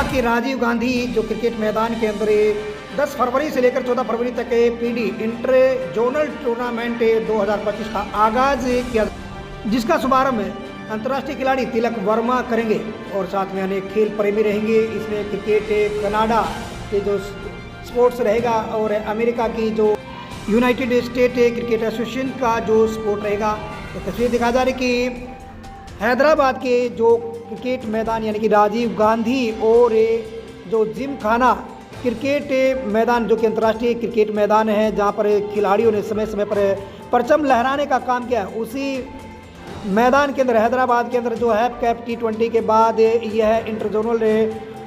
हैदराबाद के राजीव गांधी जो क्रिकेट मैदान के अंदर 10 फरवरी से लेकर 14 फरवरी तक पीडी इंटर जोनल टूर्नामेंट 2025 का आगाज किया, जिसका शुभारंभ अंतर्राष्ट्रीय खिलाड़ी तिलक वर्मा करेंगे और साथ में अनेक खेल प्रेमी रहेंगे। इसमें क्रिकेट कनाडा के जो स्पोर्ट्स रहेगा और अमेरिका की जो यूनाइटेड स्टेट क्रिकेट एसोसिएशन का जो स्पोर्ट रहेगा। तो तस्वीर दिखा जा रही कि हैदराबाद के जो क्रिकेट मैदान यानी कि राजीव गांधी और जो जिम खाना क्रिकेट मैदान जो कि अंतर्राष्ट्रीय क्रिकेट मैदान है, जहां पर खिलाड़ियों ने समय समय पर परचम लहराने का काम किया, उसी मैदान के अंदर हैदराबाद के अंदर जो है कैप T20 के बाद यह इंटर जोनल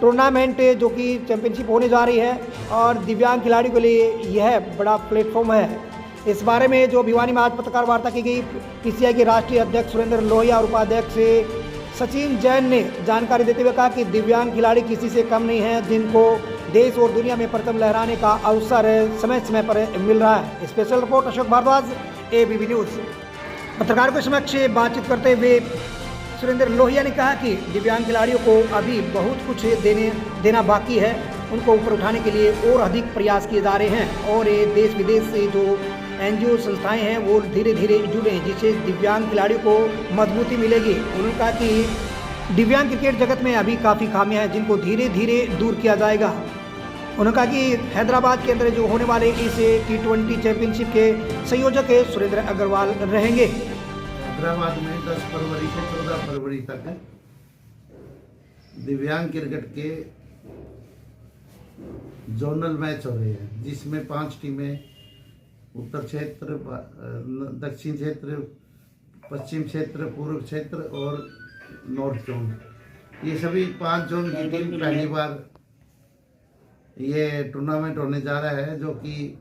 टूर्नामेंट जो कि चैंपियनशिप होने जा रही है और दिव्यांग खिलाड़ियों के लिए यह बड़ा प्लेटफॉर्म है। इस बारे में जो भिवानी में आज पत्रकार वार्ता की गई, PCI के राष्ट्रीय अध्यक्ष सुरेंद्र लोहिया और उपाध्यक्ष सचिन जैन ने जानकारी देते हुए कहा कि दिव्यांग खिलाड़ी किसी से कम नहीं हैं, जिनको देश और दुनिया में परचम लहराने का अवसर समय समय पर मिल रहा है। Special report Ashok Bharadwaj, ABP news. पत्रकारों के समक्ष बातचीत करते हुए सुरेंद्र लोहिया ने कहा कि दिव्यांग खिलाड़ियों को अभी बहुत कुछ देना बाकी है, उनको ऊपर उठाने के लिए और अधिक प्रयास किए जा रहे हैं और देश विदेश से जो NGO संस्थाएं हैं वो धीरे धीरे जुड़े हैं, जिससे दिव्यांग खिलाड़ियों को मजबूती मिलेगी। उन्होंने कहा कि दिव्यांग क्रिकेट जगत में अभी काफ़ी खामियां हैं, जिनको धीरे धीरे दूर किया जाएगा। उन्होंने कहा कि हैदराबाद के अंदर जो होने वाले इस T20 चैंपियनशिप के संयोजक सुरेंद्र अग्रवाल रहेंगे। हैदराबाद में 10 फरवरी से 14 फरवरी तक दिव्यांग क्रिकेट के जोनल मैच हो रहे हैं, जिसमें 5 टीमें उत्तर क्षेत्र, दक्षिण क्षेत्र, पश्चिम क्षेत्र, पूर्व क्षेत्र और नॉर्थ जोन, ये सभी 5 जोन की टीम पहली बार ये टूर्नामेंट होने जा रहा है, जो कि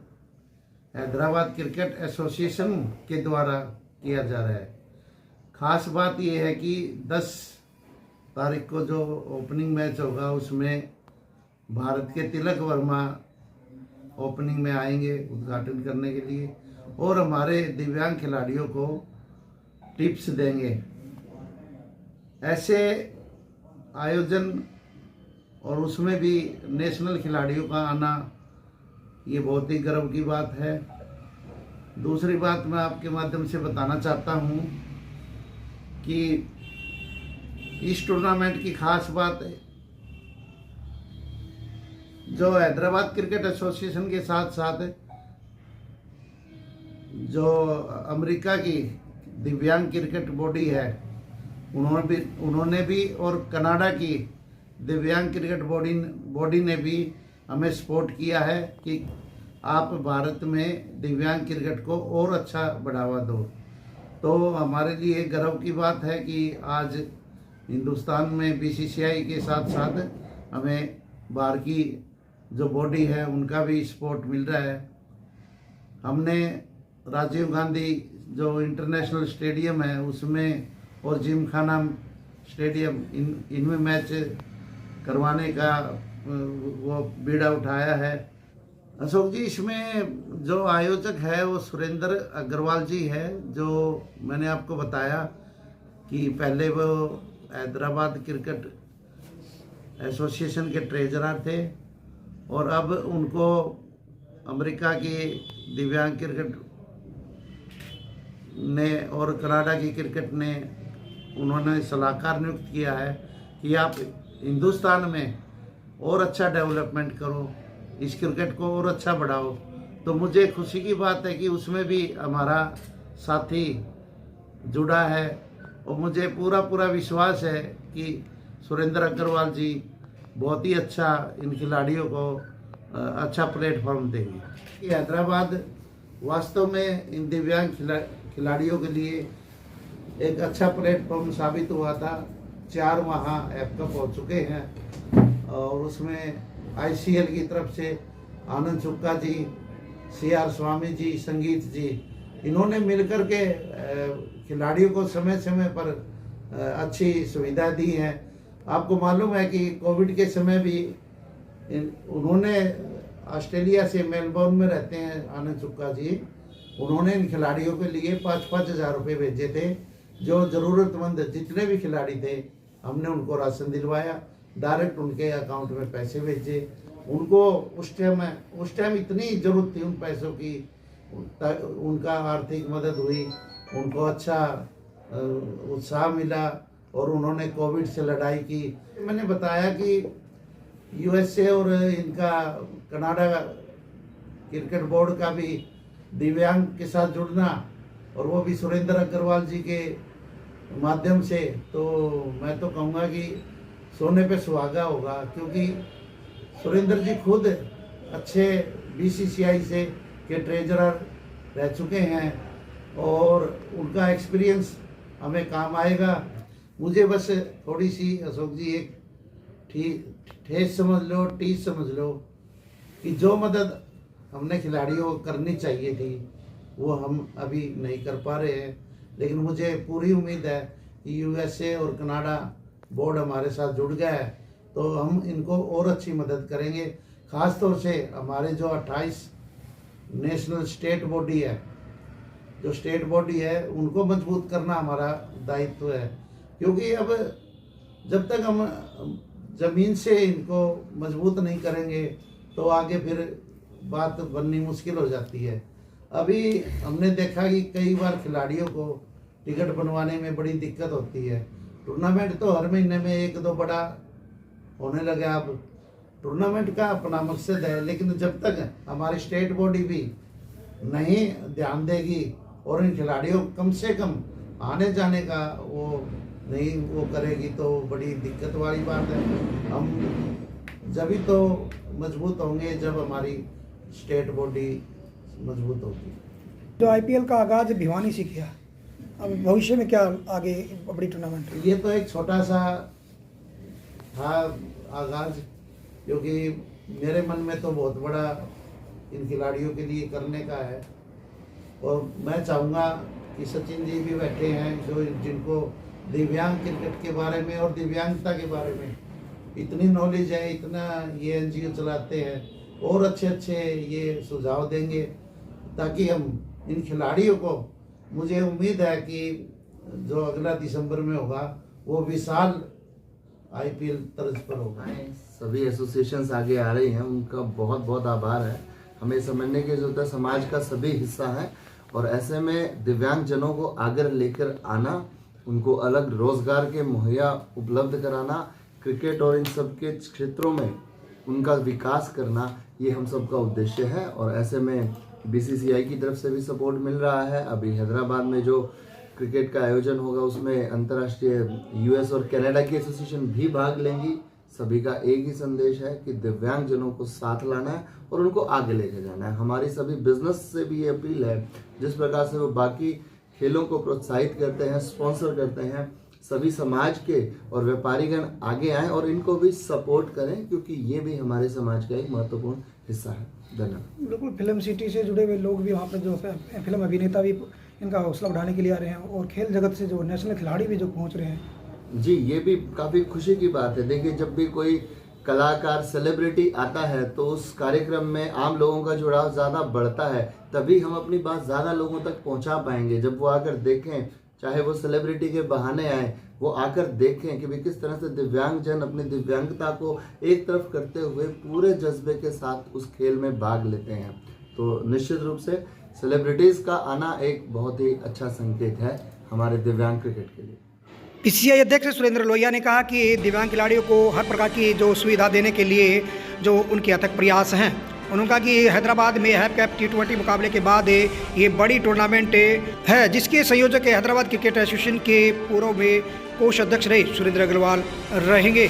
हैदराबाद क्रिकेट एसोसिएशन के द्वारा किया जा रहा है। खास बात यह है कि 10 तारीख को जो ओपनिंग मैच होगा उसमें भारत के तिलक वर्मा ओपनिंग में आएंगे उद्घाटन करने के लिए और हमारे दिव्यांग खिलाड़ियों को टिप्स देंगे। ऐसे आयोजन और उसमें भी नेशनल खिलाड़ियों का आना, ये बहुत ही गर्व की बात है। दूसरी बात मैं आपके माध्यम से बताना चाहता हूँ कि इस टूर्नामेंट की खास बात है, जो हैदराबाद क्रिकेट एसोसिएशन के साथ साथ जो अमेरिका की दिव्यांग क्रिकेट बॉडी है उन्होंने भी और कनाडा की दिव्यांग क्रिकेट बॉडी ने भी हमें सपोर्ट किया है कि आप भारत में दिव्यांग क्रिकेट को और अच्छा बढ़ावा दो। तो हमारे लिए गर्व की बात है कि आज हिंदुस्तान में BCCI के साथ साथ हमें बाहर की जो बॉडी है उनका भी सपोर्ट मिल रहा है। हमने राजीव गांधी जो इंटरनेशनल स्टेडियम है उसमें और जिम खाना स्टेडियम इनमें मैच करवाने का वो बीड़ा उठाया है। अशोक जी, इसमें जो आयोजक है वो सुरेंद्र अग्रवाल जी है, जो मैंने आपको बताया कि पहले वो हैदराबाद क्रिकेट एसोसिएशन के ट्रेजरर थे और अब उनको अमेरिका की दिव्यांग क्रिकेट ने और कनाडा की क्रिकेट ने उन्होंने सलाहकार नियुक्त किया है कि आप हिंदुस्तान में और अच्छा डेवलपमेंट करो, इस क्रिकेट को और अच्छा बढ़ाओ। तो मुझे खुशी की बात है कि उसमें भी हमारा साथी जुड़ा है और मुझे पूरा विश्वास है कि सुरेंद्र अग्रवाल जी बहुत ही अच्छा इन खिलाड़ियों को अच्छा प्लेटफॉर्म देंगे। हैदराबाद वास्तव में इन दिव्यांग खिलाड़ियों के लिए एक अच्छा प्लेटफॉर्म साबित हुआ था। 4 वहाँ ऐप कप हो चुके हैं और उसमें ICL की तरफ से आनंद सुक्का जी, CR स्वामी जी, संगीत जी, इन्होंने मिलकर के खिलाड़ियों को समय समय पर अच्छी सुविधा दी है। आपको मालूम है कि कोविड के समय भी उन्होंने ऑस्ट्रेलिया से मेलबोर्न में रहते हैं आनंद सुक्का जी, उन्होंने इन खिलाड़ियों के लिए 5-5 हज़ार रुपये भेजे थे। जो ज़रूरतमंद जितने भी खिलाड़ी थे हमने उनको राशन दिलवाया डायरेक्ट उनके अकाउंट में पैसे भेजे। उनको उस टाइम इतनी ज़रूरत थी उन पैसों की, उनका आर्थिक मदद हुई, उनको अच्छा उत्साह मिला और उन्होंने कोविड से लड़ाई की। मैंने बताया कि यूएसए और इनका कनाडा क्रिकेट बोर्ड का भी दिव्यांग के साथ जुड़ना और वो भी सुरेंद्र अग्रवाल जी के माध्यम से, तो मैं तो कहूँगा कि सोने पे सुहागा होगा, क्योंकि सुरेंद्र जी खुद अच्छे बीसीसीआई से के ट्रेजरर रह चुके हैं और उनका एक्सपीरियंस हमें काम आएगा। मुझे बस थोड़ी सी अशोक जी एक ठेस समझ लो, टीस समझ लो कि जो मदद हमने खिलाड़ियों को करनी चाहिए थी वो हम अभी नहीं कर पा रहे हैं, लेकिन मुझे पूरी उम्मीद है कि यूएसए और कनाडा बोर्ड हमारे साथ जुड़ गया है तो हम इनको और अच्छी मदद करेंगे। ख़ास तौर से हमारे जो 28 नेशनल स्टेट बॉडी है, जो स्टेट बॉडी है उनको मजबूत करना हमारा दायित्व है, क्योंकि अब जब तक हम ज़मीन से इनको मजबूत नहीं करेंगे तो आगे फिर बात बननी मुश्किल हो जाती है। अभी हमने देखा कि कई बार खिलाड़ियों को टिकट बनवाने में बड़ी दिक्कत होती है। टूर्नामेंट तो हर महीने में 1-2 बड़ा होने लगा, अब टूर्नामेंट का अपना मकसद है, लेकिन जब तक हमारी स्टेट बॉडी भी नहीं ध्यान देगी और इन खिलाड़ियों कम से कम आने जाने का वो करेगी तो बड़ी दिक्कत वाली बात है। हम जभी तो मजबूत होंगे जब हमारी स्टेट बॉडी मजबूत होगी। जो आईपीएल का आगाज भिवानी से किया, अब भविष्य में क्या आगे बड़ी टूर्नामेंट? ये तो एक छोटा सा था आगाज, क्योंकि मेरे मन में तो बहुत बड़ा इन खिलाड़ियों के लिए करने का है और मैं चाहूँगा कि सचिन जी भी बैठे हैं जो जिनको दिव्यांग क्रिकेट के बारे में और दिव्यांगता के बारे में इतनी नॉलेज है, इतना ये एनजीओ चलाते हैं और अच्छे ये सुझाव देंगे ताकि हम इन खिलाड़ियों को, मुझे उम्मीद है कि जो अगला दिसंबर में होगा वो विशाल आईपीएल तर्ज पर होगा। सभी एसोसिएशंस आगे आ रही हैं, उनका बहुत बहुत आभार है। हमें समझने की जरूरत है समाज का सभी हिस्सा है और ऐसे में दिव्यांग जनों को आगे लेकर आना, उनको अलग रोजगार के मुहैया उपलब्ध कराना, क्रिकेट और इन सब के क्षेत्रों में उनका विकास करना, ये हम सब का उद्देश्य है। और ऐसे में बीसीसीआई की तरफ से भी सपोर्ट मिल रहा है। अभी हैदराबाद में जो क्रिकेट का आयोजन होगा उसमें अंतर्राष्ट्रीय यूएस और कनाडा की एसोसिएशन भी भाग लेंगी। सभी का एक ही संदेश है कि दिव्यांग जनों को साथ लाना है और उनको आगे लेके जाना है। हमारी सभी बिजनेस से भी ये अपील है, जिस प्रकार से वो बाकी खेलों को प्रोत्साहित करते हैं, स्पॉन्सर करते हैं, सभी समाज के और व्यापारीगण आगे आएं और इनको भी सपोर्ट करें, क्योंकि ये भी हमारे समाज का एक महत्वपूर्ण हिस्सा है। धन्यवाद। बिल्कुल, फिल्म सिटी से जुड़े हुए लोग भी वहाँ पर जो फिल्म अभिनेता भी इनका हौसला बढ़ाने के लिए आ रहे हैं और खेल जगत से जो नेशनल खिलाड़ी भी जो पहुँच रहे हैं। जी, ये भी काफ़ी खुशी की बात है। देखिए, जब भी कोई कलाकार सेलिब्रिटी आता है तो उस कार्यक्रम में आम लोगों का जुड़ाव ज़्यादा बढ़ता है, तभी हम अपनी बात ज़्यादा लोगों तक पहुंचा पाएंगे। जब वो आकर देखें, चाहे वो सेलिब्रिटी के बहाने आए, वो आकर देखें कि भाई किस तरह से दिव्यांग जन अपनी दिव्यांगता को एक तरफ करते हुए पूरे जज्बे के साथ उस खेल में भाग लेते हैं, तो निश्चित रूप से सेलिब्रिटीज़ का आना एक बहुत ही अच्छा संकेत है हमारे दिव्यांग क्रिकेट के लिए। बीसीसीआई अध्यक्ष सुरेंद्र लोहिया ने कहा कि दिव्यांग खिलाड़ियों को हर प्रकार की जो सुविधा देने के लिए जो उनके अथक प्रयास हैं। उन्होंने कहा कि हैदराबाद में हैपकैप T20 मुकाबले के बाद ये बड़ी टूर्नामेंट है, जिसके संयोजक हैदराबाद क्रिकेट एसोसिएशन के पूर्व में कोष अध्यक्ष रहे सुरेंद्र अग्रवाल रहेंगे।